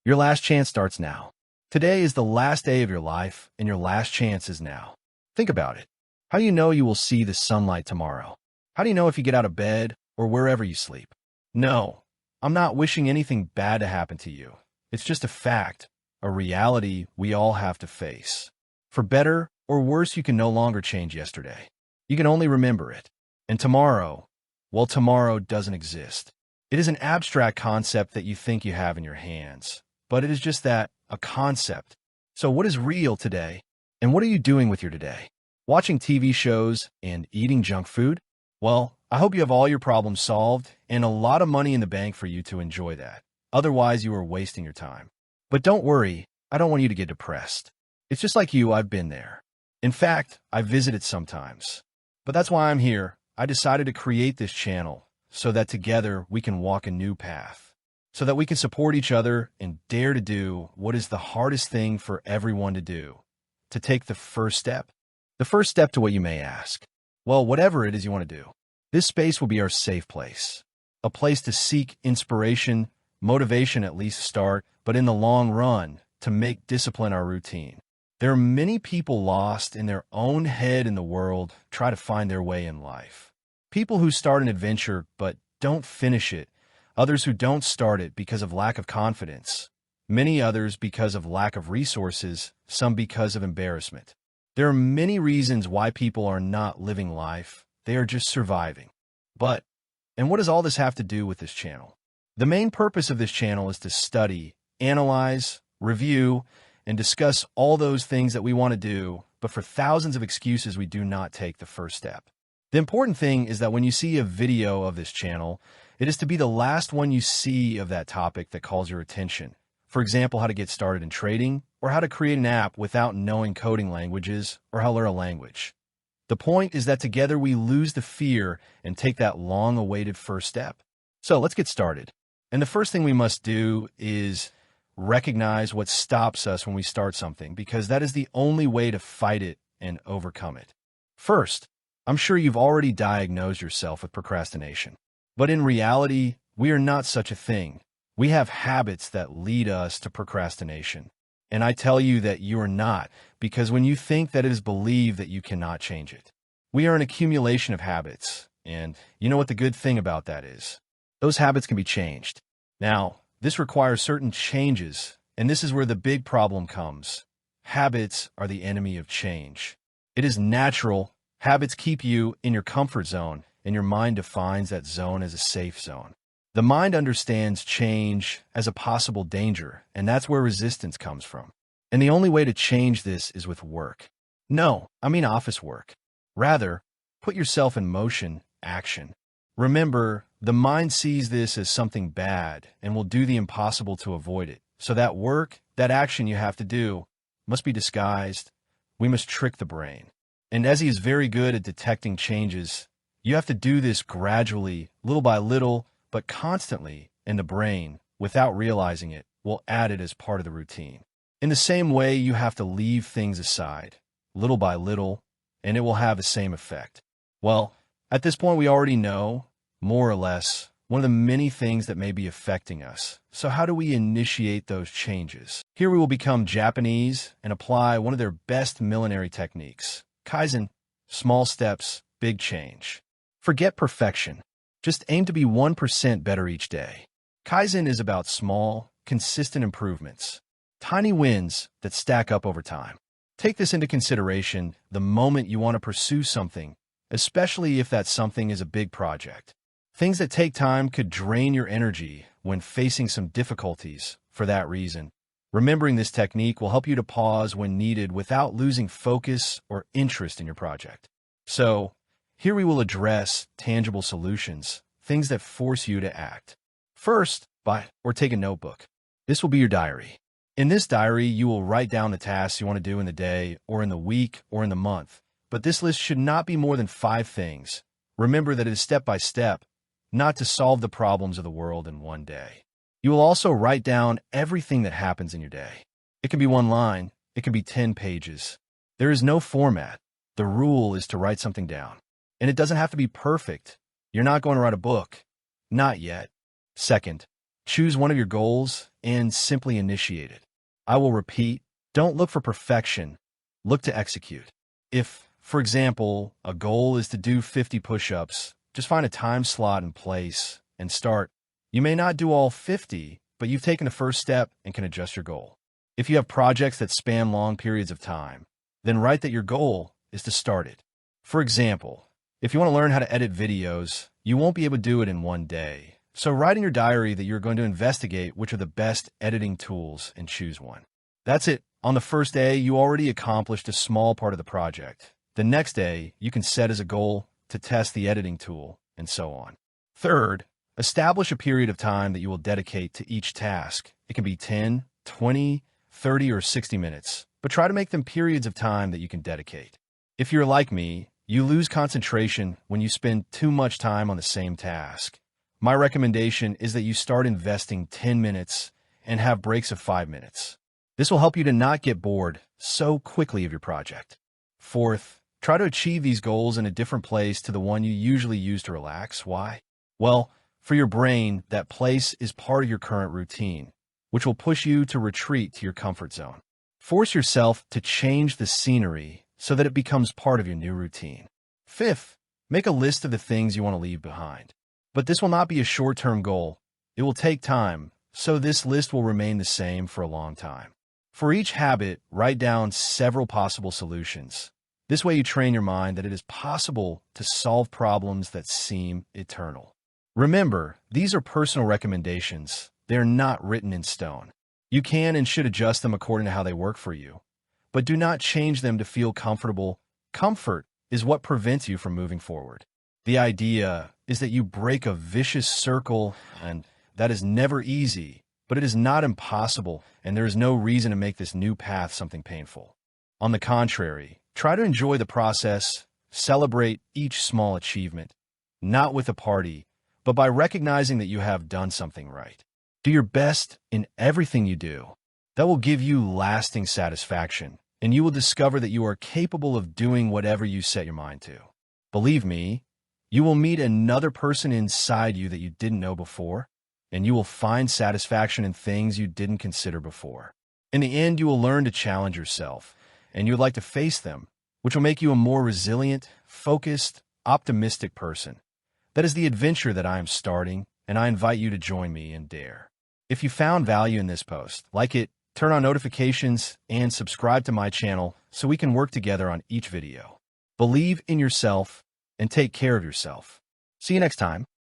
Your last chance starts now. Today is the last day of your life, and your last chance is now. Think about it. How do you know you will see the sunlight tomorrow? How do you know if you get out of bed or wherever you sleep? No, I'm not wishing anything bad to happen to you. It's just a fact, a reality we all have to face. For better or worse, you can no longer change yesterday. You can only remember it. And tomorrow, well, tomorrow doesn't exist. It is an abstract concept that you think you have in your hands, but it is just that, a concept. So what is real today? And what are you doing with your today? Watching TV shows and eating junk food? Well, I hope you have all your problems solved and a lot of money in the bank for you to enjoy that. Otherwise, you are wasting your time. But don't worry, I don't want you to get depressed. It's just like you, I've been there. In fact, I visited sometimes. But that's why I'm here. I decided to create this channel so that together we can walk a new path, so that we can support each other and dare to do what is the hardest thing for everyone to do, to take the first step. The first step to what you may ask. Well, whatever it is you want to do. This space will be our safe place, a place to seek inspiration, motivation at least start, but in the long run, to make discipline our routine. There are many people lost in their own head in the world, try to find their way in life. People who start an adventure but don't finish it, others who don't start it because of lack of confidence, many others because of lack of resources, some because of embarrassment. There are many reasons why people are not living life. They are just surviving. And what does all this have to do with this channel? The main purpose of this channel is to study, analyze, review, and discuss all those things that we want to do, but for thousands of excuses, we do not take the first step. The important thing is that when you see a video of this channel, it is to be the last one you see of that topic that calls your attention. For example, how to get started in trading, or how to create an app without knowing coding languages, or how to learn a language. The point is that together we lose the fear and take that long-awaited first step. So let's get started. And the first thing we must do is recognize what stops us when we start something, because that is the only way to fight it and overcome it. First, I'm sure you've already diagnosed yourself with procrastination. But in reality, we are not such a thing. We have habits that lead us to procrastination. And I tell you that you are not, because when you think that, it is believed that you cannot change it. We are an accumulation of habits, and you know what the good thing about that is? Those habits can be changed. Now, this requires certain changes, and this is where the big problem comes. Habits are the enemy of change. It is natural. Habits keep you in your comfort zone, and your mind defines that zone as a safe zone. The mind understands change as a possible danger, and that's where resistance comes from. And the only way to change this is with work. No, I mean office work. Rather, put yourself in motion, action. Remember, the mind sees this as something bad and will do the impossible to avoid it. So that work, that action you have to do, must be disguised. We must trick the brain. And as he is very good at detecting changes, you have to do this gradually, little by little, but constantly, and the brain, without realizing it, will add it as part of the routine. In the same way, you have to leave things aside, little by little, and it will have the same effect. Well, at this point, we already know, more or less, one of the many things that may be affecting us. So how do we initiate those changes? Here we will become Japanese and apply one of their best millinery techniques. Kaizen, small steps, big change. Forget perfection. Just aim to be 1% better each day. Kaizen is about small, consistent improvements, tiny wins that stack up over time. Take this into consideration the moment you want to pursue something, especially if that something is a big project. Things that take time could drain your energy when facing some difficulties. For that reason, remembering this technique will help you to pause when needed without losing focus or interest in your project. So, here we will address tangible solutions, things that force you to act. First, buy or take a notebook. This will be your diary. In this diary, you will write down the tasks you want to do in the day, or in the week, or in the month. But this list should not be more than 5 things. Remember that it is step by step, not to solve the problems of the world in one day. You will also write down everything that happens in your day. It can be 1 line, it can be 10 pages. There is no format. The rule is to write something down. And it doesn't have to be perfect. You're not going to write a book. Not yet. Second, choose one of your goals and simply initiate it. I will repeat, don't look for perfection, look to execute. If, for example, a goal is to do 50 push-ups, just find a time slot and place and start. You may not do all 50, but you've taken the first step and can adjust your goal. If you have projects that span long periods of time, then write that your goal is to start it. For example, if you want to learn how to edit videos, you won't be able to do it in one day. So write in your diary that you're going to investigate which are the best editing tools and choose one. That's it. On the first day, you already accomplished a small part of the project. The next day, you can set as a goal to test the editing tool, and so on. Third, establish a period of time that you will dedicate to each task. It can be 10, 20, 30, or 60 minutes, but try to make them periods of time that you can dedicate. If you're like me, you lose concentration when you spend too much time on the same task. My recommendation is that you start investing 10 minutes and have breaks of 5 minutes. This will help you to not get bored so quickly of your project. Fourth, try to achieve these goals in a different place to the one you usually use to relax. Why? Well, for your brain, that place is part of your current routine, which will push you to retreat to your comfort zone. Force yourself to change the scenery so that it becomes part of your new routine. Fifth, make a list of the things you want to leave behind. But this will not be a short-term goal. It will take time, so this list will remain the same for a long time. For each habit, write down several possible solutions. This way you train your mind that it is possible to solve problems that seem eternal. Remember, these are personal recommendations. They're not written in stone. You can and should adjust them according to how they work for you, but do not change them to feel comfortable. Comfort is what prevents you from moving forward. The idea is that you break a vicious circle, and that is never easy, but it is not impossible, and there is no reason to make this new path something painful. On the contrary, try to enjoy the process, celebrate each small achievement, not with a party, but by recognizing that you have done something right. Do your best in everything you do. That will give you lasting satisfaction, and you will discover that you are capable of doing whatever you set your mind to. Believe me, you will meet another person inside you that you didn't know before, and you will find satisfaction in things you didn't consider before. In the end, you will learn to challenge yourself, and you would like to face them, which will make you a more resilient, focused, optimistic person. That is the adventure that I am starting, and I invite you to join me and dare. If you found value in this post, like it, turn on notifications, and subscribe to my channel so we can work together on each video. Believe in yourself and take care of yourself. See you next time.